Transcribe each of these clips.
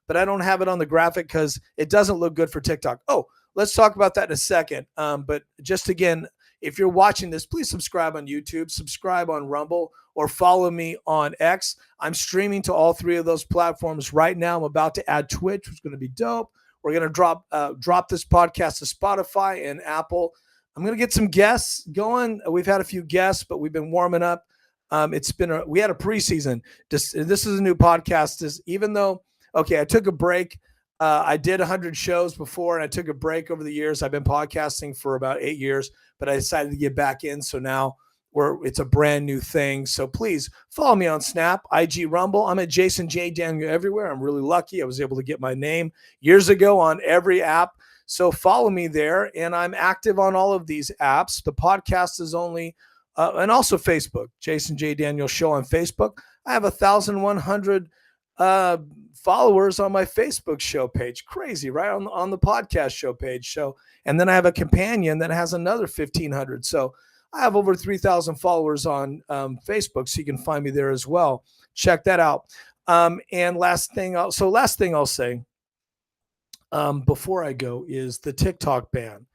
but I don't have it on the graphic because it doesn't look good for TikTok. Oh, let's talk about that in a second. But just again, if you're watching this, please subscribe on YouTube, subscribe on Rumble, or follow me on X. I'm streaming to all three of those platforms right now. I'm about to add Twitch, which is going to be dope. We're going to drop this podcast to Spotify and Apple. I'm going to get some guests going. We've had a few guests, but we've been warming up. We had a preseason. This is a new podcast. Even though, okay, I took a break. I did 100 shows before, and I took a break over the years. I've been podcasting for about 8 years, but I decided to get back in. So now it's a brand new thing. So please follow me on Snap, IG, Rumble. I'm at Jason J. Daniel everywhere. I'm really lucky. I was able to get my name years ago on every app. So follow me there, and I'm active on all of these apps. The podcast is only, and also Facebook, Jason J. Daniel Show on Facebook. I have 1,100 followers on my Facebook show page. Crazy, right? On the podcast show page. So, and then I have a companion that has another 1,500. So I have over 3,000 followers on Facebook. So you can find me there as well. Check that out. And last thing I'll say before I go is the TikTok ban.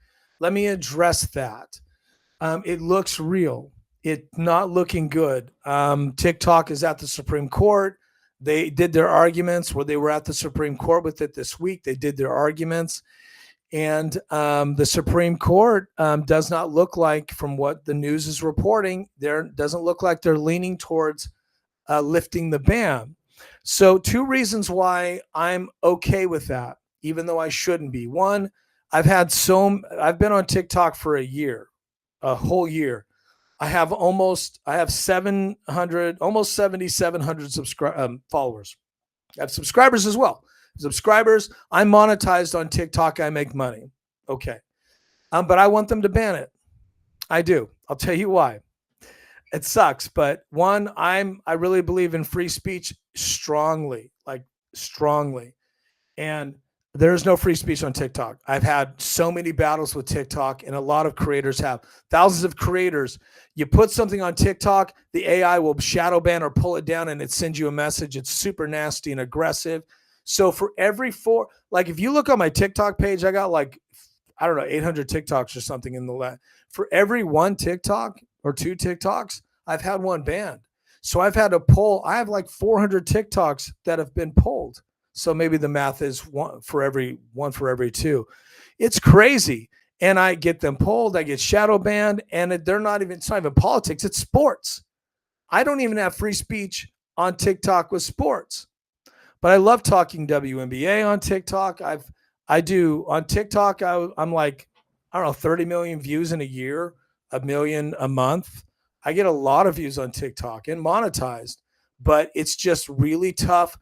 Let me address that. It looks real. It's not looking good. TikTok is at the Supreme Court. They did their arguments where they were at the Supreme Court with it this week. They did their arguments. And the Supreme Court does not look like, from what the news is reporting, doesn't look like they're leaning towards lifting the ban. So 2 reasons why I'm okay with that, even though I shouldn't be. One, I've been on TikTok for a whole year. I have almost 700, almost 7,700 followers. I have subscribers as well. Subscribers, I'm monetized on TikTok. I make money. Okay. But I want them to ban it. I do. I'll tell you why. It sucks. But one, I really believe in free speech strongly. And there's no free speech on TikTok. I've had so many battles with TikTok, and a lot of creators have. Thousands of creators. You put something on TikTok, the AI will shadow ban or pull it down, and it sends you a message. It's super nasty and aggressive. So for every if you look on my TikTok page, I got 800 TikToks or something in the last. For every one TikTok or 2 TikToks, I've had one banned. So I've had to pull. I have 400 TikToks that have been pulled. So maybe the math is one for every 2. It's crazy. And I get them pulled. I get shadow banned, and it's not even politics. It's sports. I don't even have free speech on TikTok with sports, but I love talking WNBA on TikTok. I do on TikTok. I'm 30 million views in a year, 1 million a month. I get a lot of views on TikTok and monetized, but it's just really tough.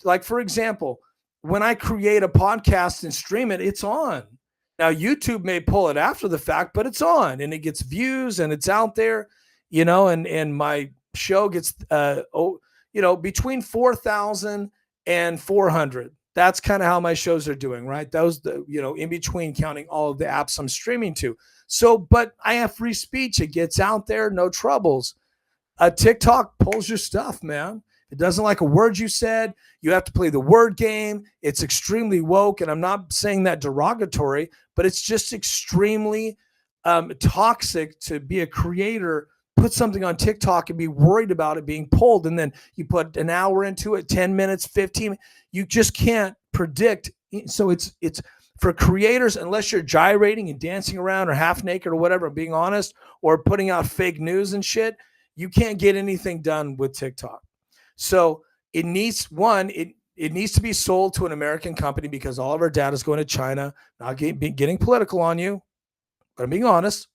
Like, for example, when I create a podcast and stream it, it's on. Now, YouTube may pull it after the fact, but it's on and it gets views and it's out there, and my show gets, between 4,000 and 400. That's kind of how my shows are doing, right? Those, in between, counting all of the apps I'm streaming to. So, but I have free speech. It gets out there, no troubles. TikTok pulls your stuff, man. It doesn't like a word you said. You have to play the word game. It's extremely woke, and I'm not saying that derogatory, but it's just extremely toxic to be a creator, put something on TikTok and be worried about it being pulled, and then you put an hour into it, 10 minutes, 15. You just can't predict. So it's for creators, unless you're gyrating and dancing around or half naked or whatever, being honest, or putting out fake news and shit, you can't get anything done with TikTok. So it needs to be sold to an American company, because all of our data is going to China. Not getting political on you, but I'm being honest.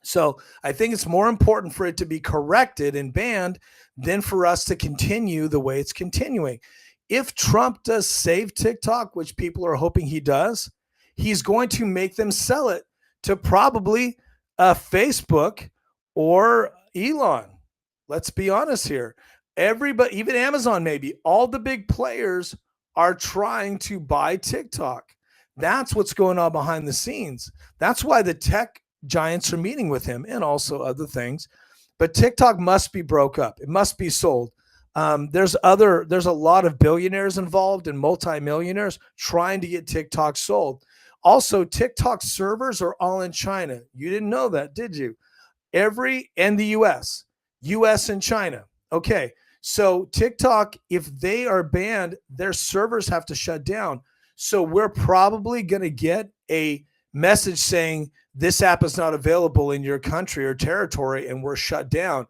So I think it's more important for it to be corrected and banned than for us to continue the way it's continuing. If Trump does save TikTok, which people are hoping he does, he's going to make them sell it to probably Facebook or Elon. Let's be honest here. Everybody, even Amazon, maybe all the big players are trying to buy TikTok. That's what's going on behind the scenes. That's why the tech giants are meeting with him, and also other things. But TikTok must be broke up. It must be sold. There's a lot of billionaires involved and multimillionaires trying to get TikTok sold. Also, TikTok servers are all in China. You didn't know that, did you? And the US and China. Okay. So TikTok, if they are banned, their servers have to shut down. So we're probably going to get a message saying this app is not available in your country or territory and we're shut down.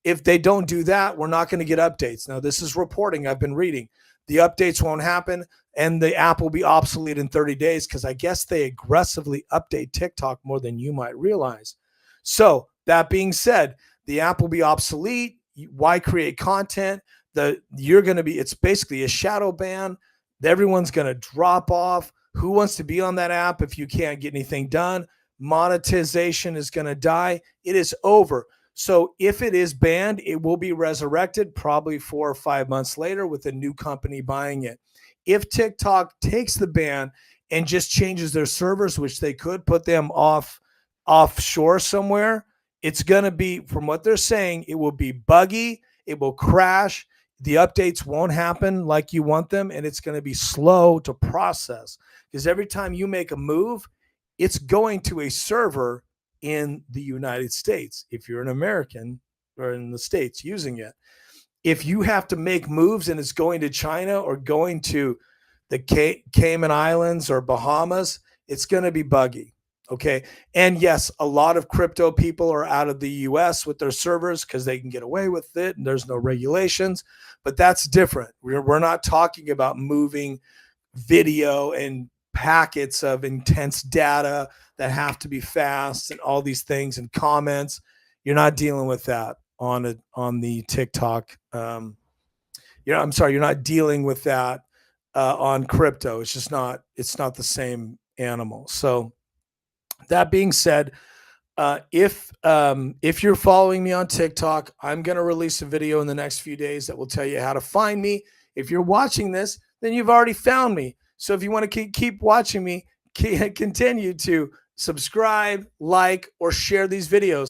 If they don't do that, we're not going to get updates. Now, this is reporting I've been reading. The updates won't happen and the app will be obsolete in 30 days because I guess they aggressively update TikTok more than you might realize. So, that being said, the app will be obsolete. Why create content? It's basically a shadow ban. Everyone's going to drop off. Who wants to be on that app if you can't get anything done? Monetization is going to die. It is over. So if it is banned, it will be resurrected probably 4 or 5 months later with a new company buying it. If TikTok takes the ban and just changes their servers, which they could put them offshore somewhere, it's going to be, from what they're saying, it will be buggy. It will crash. The updates won't happen like you want them, and it's going to be slow to process because every time you make a move, it's going to a server in the United States. If you're an American or in the States using it, if you have to make moves and it's going to China or going to the Cayman Islands or Bahamas, it's going to be buggy. Okay. And yes, a lot of crypto people are out of the US with their servers because they can get away with it and there's no regulations, but that's different. We're not talking about moving video and packets of intense data that have to be fast and all these things and comments. You're not dealing with that on the TikTok. I'm sorry, you're not dealing with that on crypto. It's not the same animal. So that being said, if you're following me on TikTok, I'm going to release a video in the next few days that will tell you how to find me. If you're watching this, then you've already found me. So if you want to keep watching me, continue to subscribe, like, or share these videos.